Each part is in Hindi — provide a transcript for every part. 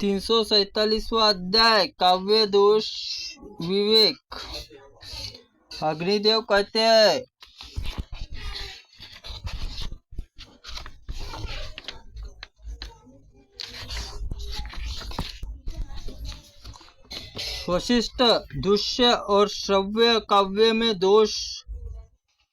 347वां अध्याय काव्य दोष विवेक। अग्निदेव कहते हैं, वशिष्ठ, दृश्य और श्रव्य काव्य में दोष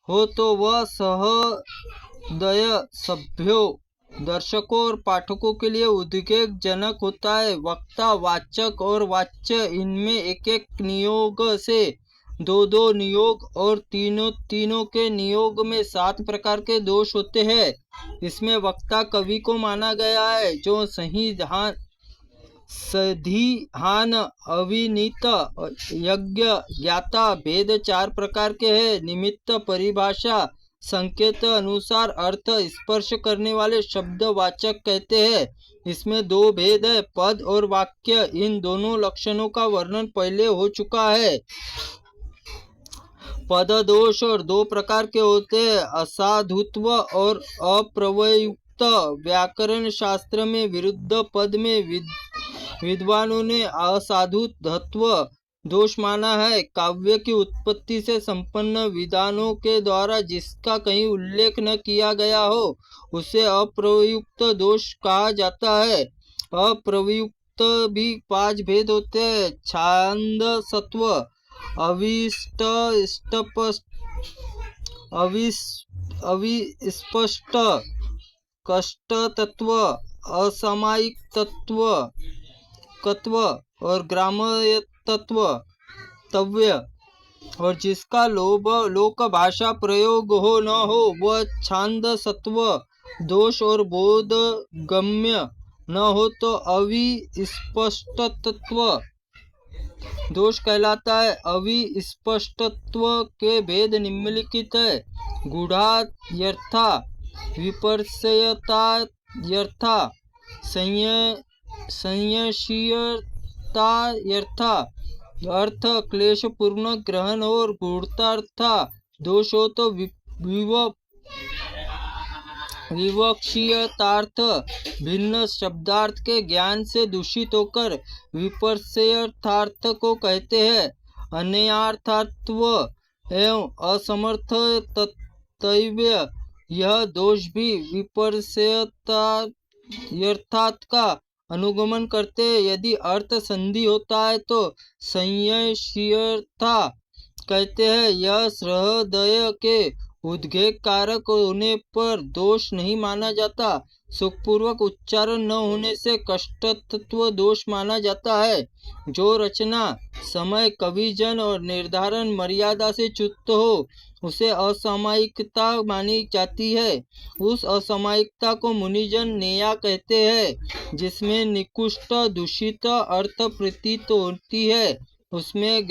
हो तो वह सहृदय सभ्यों, दर्शकों और पाठकों के लिए उद्वेग जनक होता है। वक्ता, वाचक और वाच्य, इनमें एक एक नियोग से दो दो नियोग और तीनों के नियोग में 7 प्रकार के दोष होते हैं। इसमें वक्ता कवि को माना गया है, जो सधिहान, अविनीत, यज्ञ, ज्ञाता, भेद 4 प्रकार के हैं। निमित्त, परिभाषा, संकेत अनुसार अर्थ स्पर्श करने वाले शब्द वाचक कहते हैं। इसमें 2 भेद है, पद और वाक्य। इन दोनों लक्षणों का वर्णन पहले हो चुका है। पद दोष और 2 प्रकार के होते हैं, असाधुत्व और अप्रवयुक्त। व्याकरण शास्त्र में विरुद्ध पद में विद्वानों ने असाधुत्व दोष माना है। काव्य की उत्पत्ति से संपन्न विद्वानों के द्वारा जिसका कहीं उल्लेख न किया गया हो, उसे अप्रयुक्त दोष कहा जाता है। अप्रयुक्त भी 5 भेद होते हैं, छांद सत्व, अविस्पष्ट, कष्ट तत्व, असामायिक तत्व और ग्राम्य तत्व। और जिसका लोक भाषा प्रयोग हो न हो, वह छांद सत्व दोष और बोध गम्य न हो तो अविस्पष्ट तत्व दोष कहलाता है। अविस्पष्टत्व के भेद निम्नलिखित है, गूढ़ार्थता, विपर्ययतार्था, संशयीयतार्था, अर्थ क्लेशपूर्ण ग्रहण और गूढ़ार्था दोष हो तो विवक्षीयतार्थ, भिन्न शब्दार्थ के ज्ञान से दूषित होकर विपर्ययतार्थ को कहते हैं। अन्यार्थत्व एवं असमर्थ तत्तव्य, यह दोष भी विपर्ययतार्थ का अनुगमन करते हैं। यदि अर्थ संधि होता है तो संशयीयता कहते हैं। यह सहृदय के उद्वेग कारक होने पर दोष नहीं माना जाता। सुखपूर्वक उच्चारण न होने से कष्टतत्व दोष माना जाता है। जो रचना, समय, कविजन और निर्धारण मर्यादा से च्युत हो, उसे असामायिकता मानी जाती है। उस असामायिकता को मुनिजन नेया कहते हैं। जिसमें निकृष्ट दूषित अर्थ प्रतीत होती है, उसमें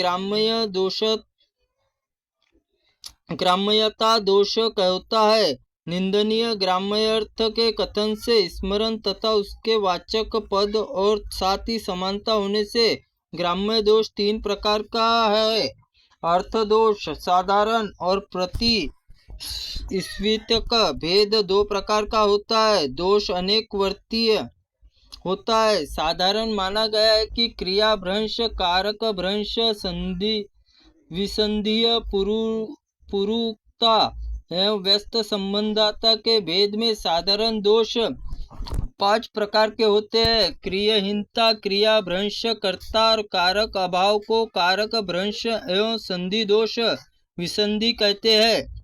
ग्राम्यता दोष होता है। निंदनीय ग्राम्यर्थ के कथन से स्मरण तथा उसके वाचक पद और साथ ही समानता होने से ग्राम्य दोष 3 प्रकार का है। अर्थ दोष साधारण और प्रति स्वीतक भेद 2 प्रकार का होता है। दोष अनेक वर्तीय होता है। साधारण माना गया है कि क्रिया भ्रंश, कारक भ्रंश, विसंधीय पुरुषता एवं व्यस्त संबंधता के भेद में साधारण दोष 5 प्रकार के होते हैं। क्रियाहीनता, क्रिया भ्रंश, कर्ता और कारक अभाव को कारक भ्रंश एवं संधि दोष विसंधि कहते हैं।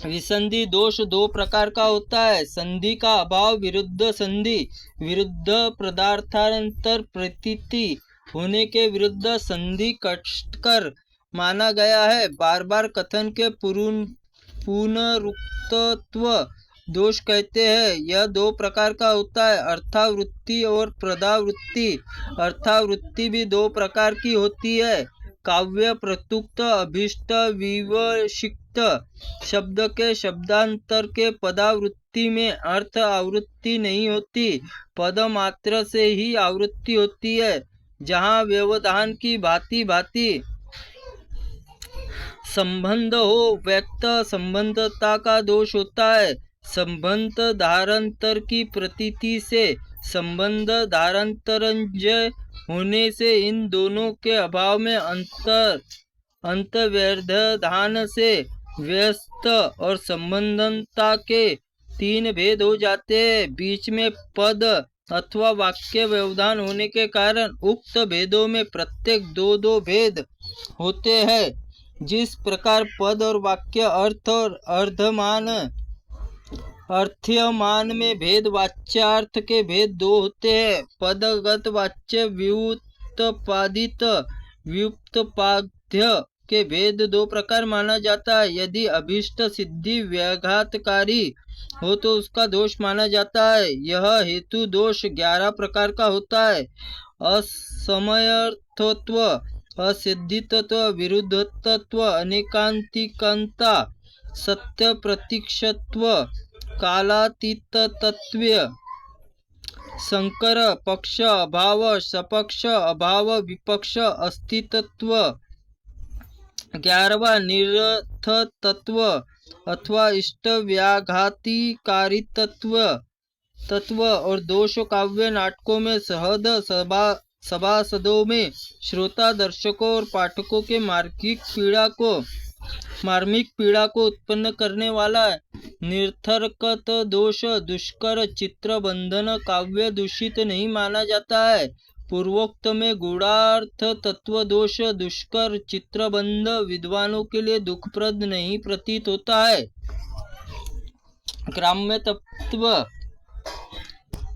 विसंधि दोष 2 प्रकार का होता है, संधि का अभाव, विरुद्ध संधि, विरुद्ध पदार्थांतर प्रतीति होने के विरुद्ध संधि कष्टकर माना गया है। बार बार कथन के पुनरुक्तत्व दोष कहते हैं। यह 2 प्रकार का होता है, अर्थावृत्ति और पदावृत्ति। अर्थावृत्ति भी 2 प्रकार की होती है, काव्य प्रयुक्त, अभीष्ट, विवक्षित शब्द के शब्दांतर के पदावृत्ति में अर्थ आवृत्ति नहीं होती, पद मात्र से ही आवृत्ति होती है। जहाँ व्यवधान की भांति भांति संबंध हो, व्यक्त संबंधता का दोष होता है। संबंध धारांतर की प्रतीति से संबंध धारांतरंजय होने से इन दोनों के अभाव में अंतर्व्यवधान से व्यस्त और संबंधता के तीन भेद हो जाते हैं। बीच में पद अथवा वाक्य व्यवधान होने के कारण उक्त भेदों में प्रत्येक दो दो भेद होते हैं। जिस प्रकार पद और वाक्य अर्थ और अर्थ्यमान में भेद वाच्यार्थ के भेद दो होते हैं। पदगत वाच्य व्युत्पादित व्युत्पाद्य के भेद दो प्रकार माना जाता है। यदि अभीष्ट सिद्धि व्याघातकारी हो तो उसका दोष माना जाता है। यह हेतु दोष 11 प्रकार का होता है। असमयर्थत्व, असिद्धित्व, विरुद्धत्व, अनेकांतिकता, सत्य प्रतीक्षत्व, कालातीतत्व, संकर पक्ष अभाव, सपक्ष अभाव, विपक्ष अस्तित्व, 11वां निरर्थत्व अथवा इष्ट व्याघातिकारित्व तत्व और दोष काव्य नाटकों में सहद सभासदों में श्रोता दर्शकों और पाठकों के मार्मिक पीड़ा को उत्पन्न करने वाला निरर्थक दोष दुष्कर चित्र बंधन काव्य दूषित नहीं माना जाता है। पूर्वोक्त में गूढ़ार्थ तत्व दोष दुष्कर चित्रबंध विद्वानों के लिए दुखप्रद नहीं प्रतीत होता है। ग्राम्य तत्व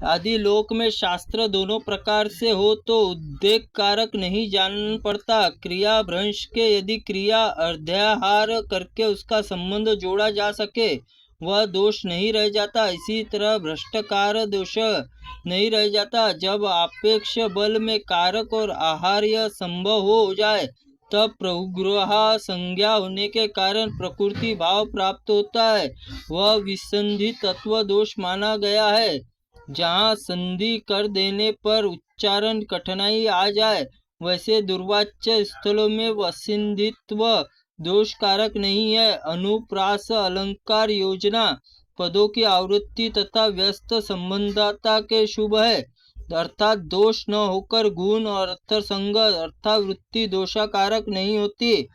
आदि लोक में शास्त्र दोनों प्रकार से हो तो उद्वेग कारक नहीं जान पड़ता। क्रिया भ्रंश के यदि क्रिया अध्याहार करके उसका संबंध जोड़ा जा सके वह दोष नहीं रह जाता। इसी तरह भ्रष्टकार दोष नहीं रह जाता। जब आपेक्ष बल में कारक और आहार्य संभव हो जाए तब प्रहुग्रहा संज्ञा होने के कारण प्रकृति भाव प्राप्त होता है। वह विसंधि तत्व दोष माना गया है। जहाँ संधि कर देने पर उच्चारण कठिनाई आ जाए वैसे दुर्वाच्य स्थलों में वसिंधित्व दोष कारक नहीं है। अनुप्रास अलंकार योजना पदों की आवृत्ति तथा व्यस्त संबंधता के शुभ है, अर्थात दोष न होकर गुण और अर्थसंग अर्थात वृत्ति दोषाकारक नहीं होती।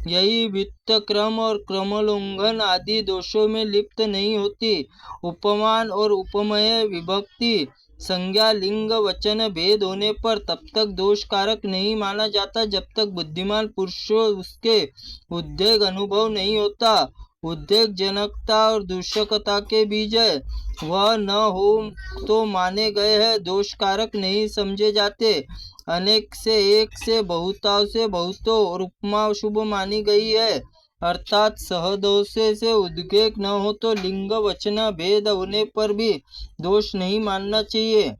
यही वित्त क्रम और क्रमोल्लंघन आदि दोषों में लिप्त नहीं होती। उपमान और उपमेय विभक्ति संज्ञा लिंग वचन भेद होने पर तब तक दोष कारक नहीं माना जाता जब तक बुद्धिमान पुरुषों उसके उद्वेग अनुभव नहीं होता। उद्वेग जनकता और दूषकता के बीज है, वह न हो तो माने गए हैं दोष कारक नहीं समझे जाते। अनेक से एक से बहुताओं से बहुतों और उपमा शुभ मानी गई है, अर्थात सहदोषे से उद्वेग न हो तो लिंग वचन भेद होने पर भी दोष नहीं मानना चाहिए।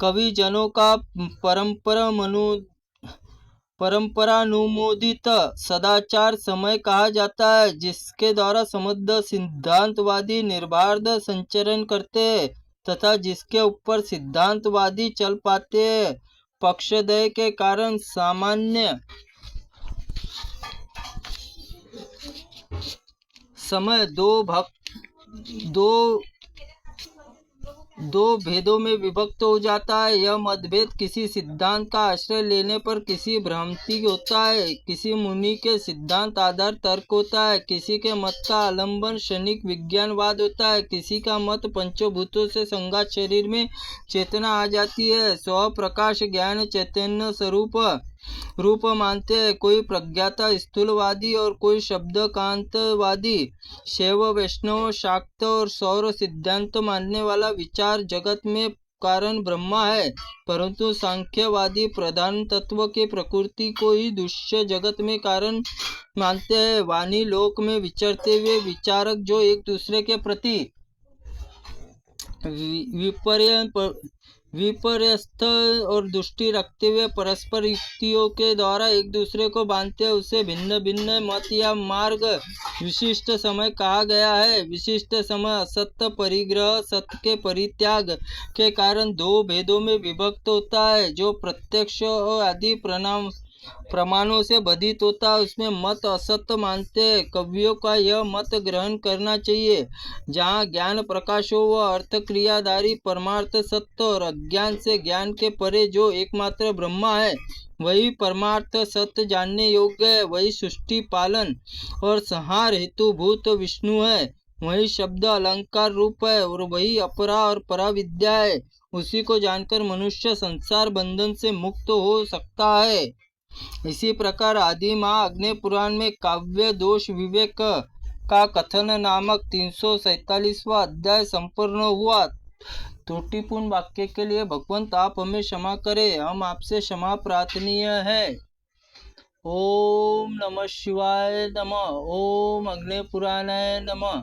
कवि जनों का परंपरानुमोदित सदाचार समय कहा जाता है, जिसके द्वारा समृद्ध सिद्धांतवादी निर्बाध संचरण करते हैं तथा जिसके ऊपर सिद्धांतवादी चल पाते हैं। पक्षदय के कारण सामान्य समय दो भेदों में विभक्त हो जाता है। यह मतभेद किसी सिद्धांत का आश्रय लेने पर किसी भ्रांति होता है, किसी मुनि के सिद्धांत आधार तर्क होता है, किसी के मत का आलंबन क्षणिक विज्ञानवाद होता है, किसी का मत पंचभूतों से संघात शरीर में चेतना आ जाती है, स्व प्रकाश ज्ञान चैतन्य स्वरूप रूप मानते हैं। कोई प्रज्ञाता स्थूलवादी और कोई शब्दकांतवादी शैव वैष्णव शाक्त और सौर सिद्धांत मानने वाला विचार जगत में कारण ब्रह्मा है, परंतु सांख्यवादी प्रधान तत्व के प्रकृति को ही दृश्य जगत में कारण मानते हैं। वाणी लोक में विचरते हुए विचारक जो एक दूसरे के प्रति विपर्यस्त और दृष्टि रखते हुए परस्पर युक्तियों के द्वारा एक दूसरे को बांधते हैं, उसे भिन्न भिन्न मत या मार्ग विशिष्ट समय कहा गया है। विशिष्ट समय असत्य परिग्रह सत्य के परित्याग के कारण दो भेदों में विभक्त होता है, जो प्रत्यक्ष आदि प्रमाणों से बाधित होता है उसमें मत असत्य मानते हैं। कवियों का यह मत ग्रहण करना चाहिए। जहाँ ज्ञान प्रकाश हो वह अर्थ क्रियाधारी परमार्थ सत्य और अज्ञान से ज्ञान के परे जो एकमात्र ब्रह्मा है वही परमार्थ सत्य जानने योग्य है। वही सृष्टि पालन और संहार हेतु भूत विष्णु है। वही शब्द अलंकार रूप है और वही अपरा और परा विद्या है। उसी को जानकर मनुष्य संसार बंधन से मुक्त हो सकता है। इसी प्रकार आदि माँ अग्नि पुराण में काव्य दोष विवेक का कथन नामक 347वां अध्याय संपूर्ण हुआ। त्रुटिपूर्ण वाक्य के लिए भगवंत आप हमें क्षमा करें, हम आपसे क्षमा प्रार्थनीय है। ओम नमः शिवाय नमः। ओम अग्नि पुराणाय नमः।